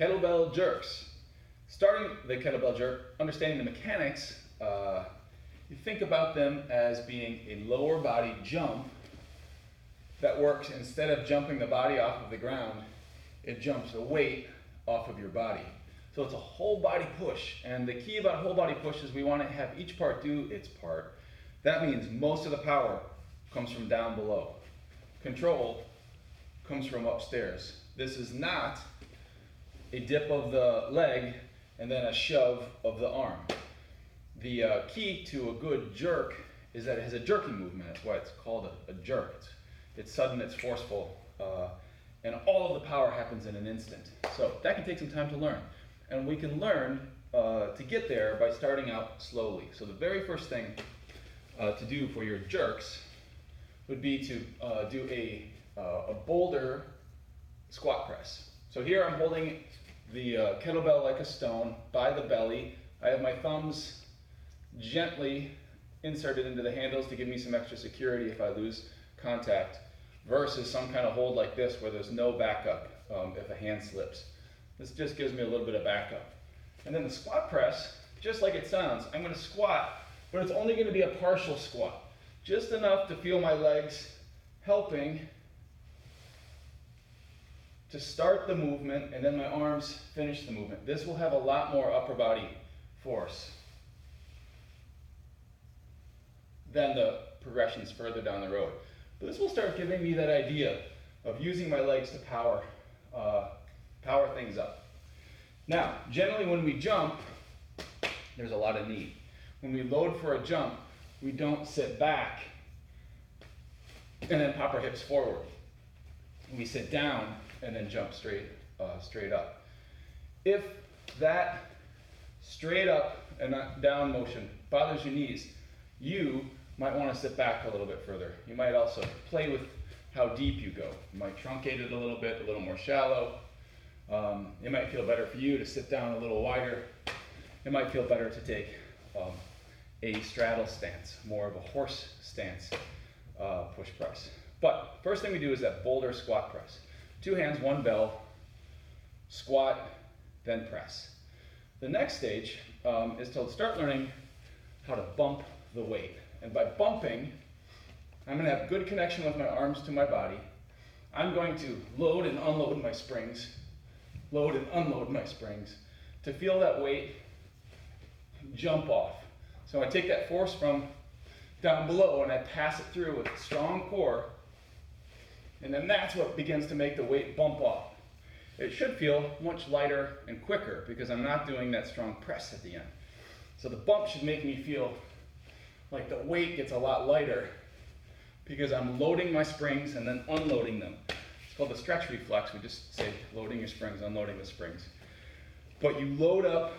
Kettlebell jerks. Starting the kettlebell jerk, understanding the mechanics, you think about them as being a lower body jump that works. Instead of jumping the body off of the ground, it jumps a weight off of your body. So it's a whole body push, and the key about whole body push is we want to have each part do its part. That means most of the power comes from down below. Control comes from upstairs. This is not a dip of the leg and then a shove of the arm. The key to a good jerk is that it has a jerking movement. That's why it's called a jerk. It's sudden, it's forceful, and all of the power happens in an instant. So that can take some time to learn. And we can learn to get there by starting out slowly. So the very first thing to do for your jerks would be to do a boulder squat press. So here I'm holding the kettlebell like a stone by the belly. I have my thumbs gently inserted into the handles to give me some extra security if I lose contact, versus some kind of hold like this where there's no backup if a hand slips. This just gives me a little bit of backup. And then the squat press, just like it sounds, I'm going to squat, but it's only going to be a partial squat. Just enough to feel my legs helping to start the movement, and then my arms finish the movement. This will have a lot more upper body force than the progressions further down the road. But this will start giving me that idea of using my legs to power things up. Now, generally when we jump, there's a lot of need. When we load for a jump, we don't sit back and then pop our hips forward. We sit down and then jump straight up. If that straight up and not down motion bothers your knees, you might want to sit back a little bit further. You might also play with how deep you go. You might truncate it a little more shallow. It might feel better for you to sit down a little wider. It might feel better to take a straddle stance, more of a horse stance push press. But first thing we do is that boulder squat press. 2 hands, 1 bell, squat, then press. The next stage is to start learning how to bump the weight. And by bumping, I'm going to have good connection with my arms to my body. I'm going to load and unload my springs, load and unload my springs to feel that weight jump off. So I take that force from down below and I pass it through with a strong core, and then that's what begins to make the weight bump off. It should feel much lighter and quicker because I'm not doing that strong press at the end. So the bump should make me feel like the weight gets a lot lighter because I'm loading my springs and then unloading them. It's called the stretch reflex. We just say loading your springs, unloading the springs. But you load up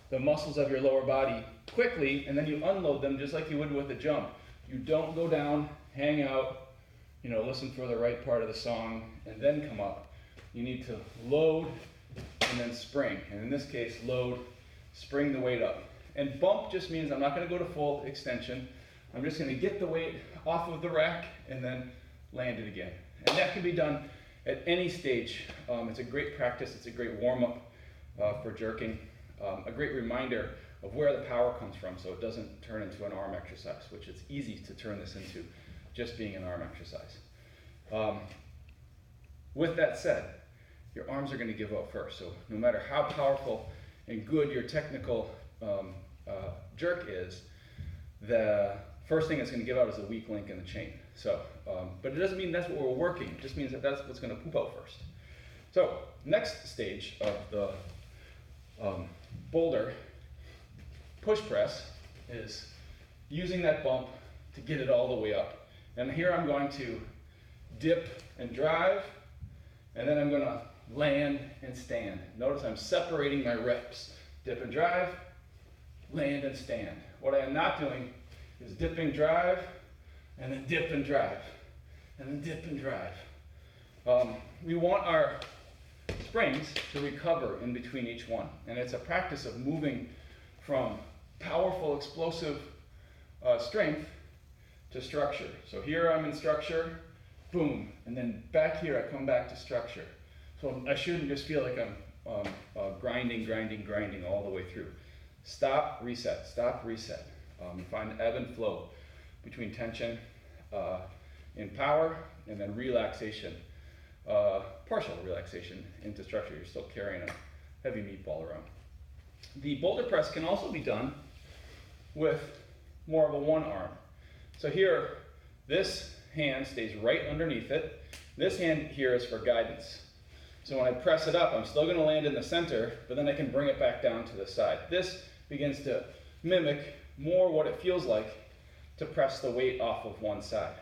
the muscles of your lower body quickly, and then you unload them just like you would with a jump. You don't go down, hang out, listen for the right part of the song, and then come up. You need to load and then spring. And in this case, load, spring the weight up. And bump just means I'm not going to go to full extension. I'm just going to get the weight off of the rack and then land it again. And that can be done at any stage. It's a great practice. It's a great warm-up for jerking. A great reminder of where the power comes from so it doesn't turn into an arm exercise, which it's easy to turn this into just being an arm exercise. With that said, your arms are going to give out first. So no matter how powerful and good your technical jerk is, the first thing it's going to give out is a weak link in the chain. So, but it doesn't mean that's what we're working. It just means that that's what's going to poop out first. So next stage of the boulder push press is using that bump to get it all the way up. And here I'm going to dip and drive, and then I'm going to land and stand. Notice I'm separating my reps. Dip and drive, land and stand. What I am not doing is dipping, drive, and then dip and drive, and then dip and drive. We want our springs to recover in between each one, and it's a practice of moving from powerful, explosive strength to structure. So here I'm in structure, boom, and then back here I come back to structure. So I shouldn't just feel like I'm grinding all the way through. Stop, reset, stop, reset. You find ebb and flow between tension in power and then relaxation, partial relaxation into structure. You're still carrying a heavy meatball around. The boulder press can also be done with more of a one arm. So here, this hand stays right underneath it. This hand here is for guidance. So when I press it up, I'm still going to land in the center, but then I can bring it back down to the side. This begins to mimic more what it feels like to press the weight off of one side.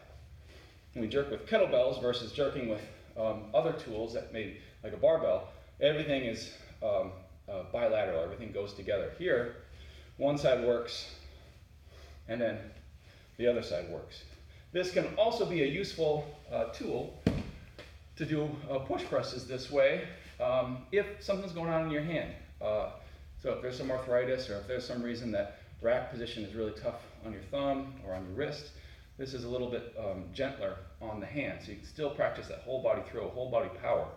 When we jerk with kettlebells versus jerking with other tools that may, like a barbell, everything is bilateral, everything goes together. Here, one side works, and then the other side works. This can also be a useful tool to do push presses this way if something's going on in your hand. So if there's some arthritis, or if there's some reason that rack position is really tough on your thumb or on your wrist, this is a little bit gentler on the hand. So you can still practice that whole body throw, whole body power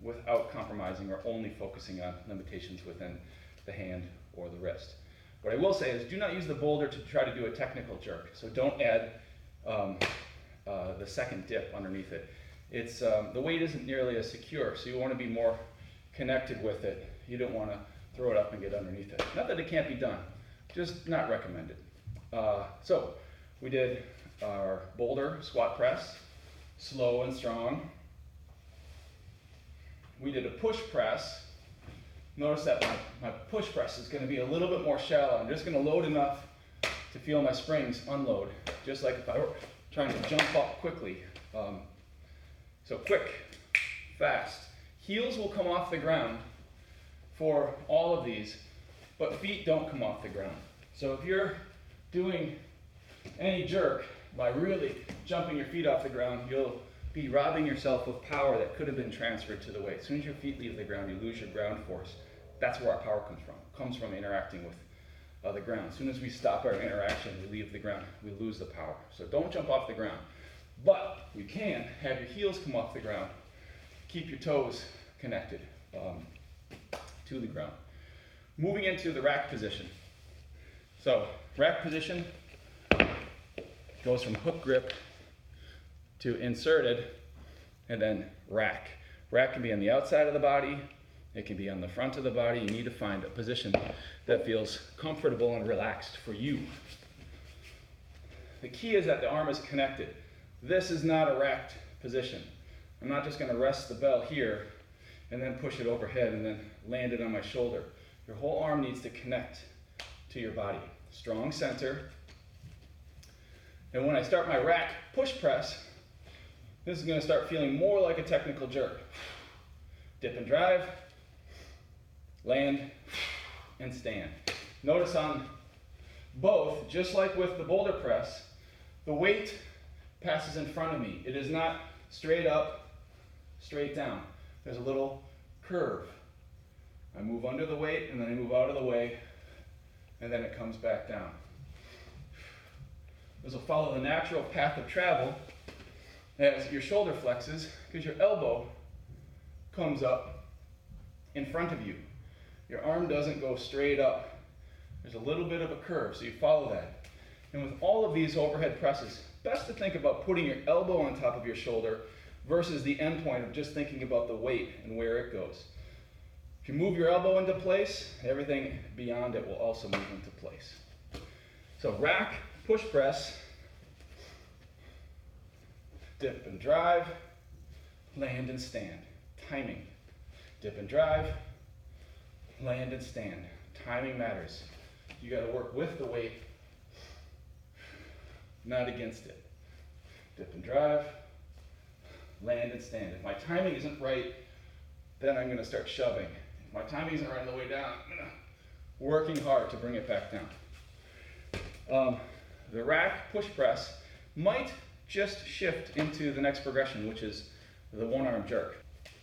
without compromising or only focusing on limitations within the hand or the wrist. What I will say is do not use the boulder to try to do a technical jerk. So don't add the second dip underneath it. It's, the weight isn't nearly as secure, so you want to be more connected with it. You don't want to throw it up and get underneath it. Not that it can't be done, just not recommended. So we did our boulder squat press, slow and strong. We did a push press. Notice that my push press is going to be a little bit more shallow. I'm just going to load enough to feel my springs unload, just like if I were trying to jump up quickly. So quick, fast. Heels will come off the ground for all of these, but feet don't come off the ground. So if you're doing any jerk by really jumping your feet off the ground, you'll be robbing yourself of power that could have been transferred to the weight. As soon as your feet leave the ground, you lose your ground force. That's where our power comes from. It comes from interacting with the ground. As soon as we stop our interaction, we leave the ground, we lose the power. So don't jump off the ground. But you can have your heels come off the ground. Keep your toes connected to the ground. Moving into the rack position. So rack position goes from hook grip to inserted and then rack. Rack can be on the outside of the body. It can be on the front of the body. You need to find a position that feels comfortable and relaxed for you. The key is that the arm is connected. This is not a racked position. I'm not just going to rest the bell here and then push it overhead and then land it on my shoulder. Your whole arm needs to connect to your body. Strong center. And when I start my rack push press, this is going to start feeling more like a technical jerk. Dip and drive, land, and stand. Notice on both, just like with the boulder press, the weight passes in front of me. It is not straight up, straight down. There's a little curve. I move under the weight, and then I move out of the way, and then it comes back down. This will follow the natural path of travel as your shoulder flexes, because your elbow comes up in front of you. Your arm doesn't go straight up. There's a little bit of a curve, so you follow that. And with all of these overhead presses, best to think about putting your elbow on top of your shoulder versus the end point of just thinking about the weight and where it goes. If you move your elbow into place, everything beyond it will also move into place. So rack, push press, dip and drive, land and stand. Timing. Dip and drive, land and stand. Timing matters. You got to work with the weight, not against it. Dip and drive, land and stand. If my timing isn't right, then I'm going to start shoving. If my timing isn't right on the way down, I'm working hard to bring it back down. The rack push press might just shift into the next progression, which is the one arm jerk.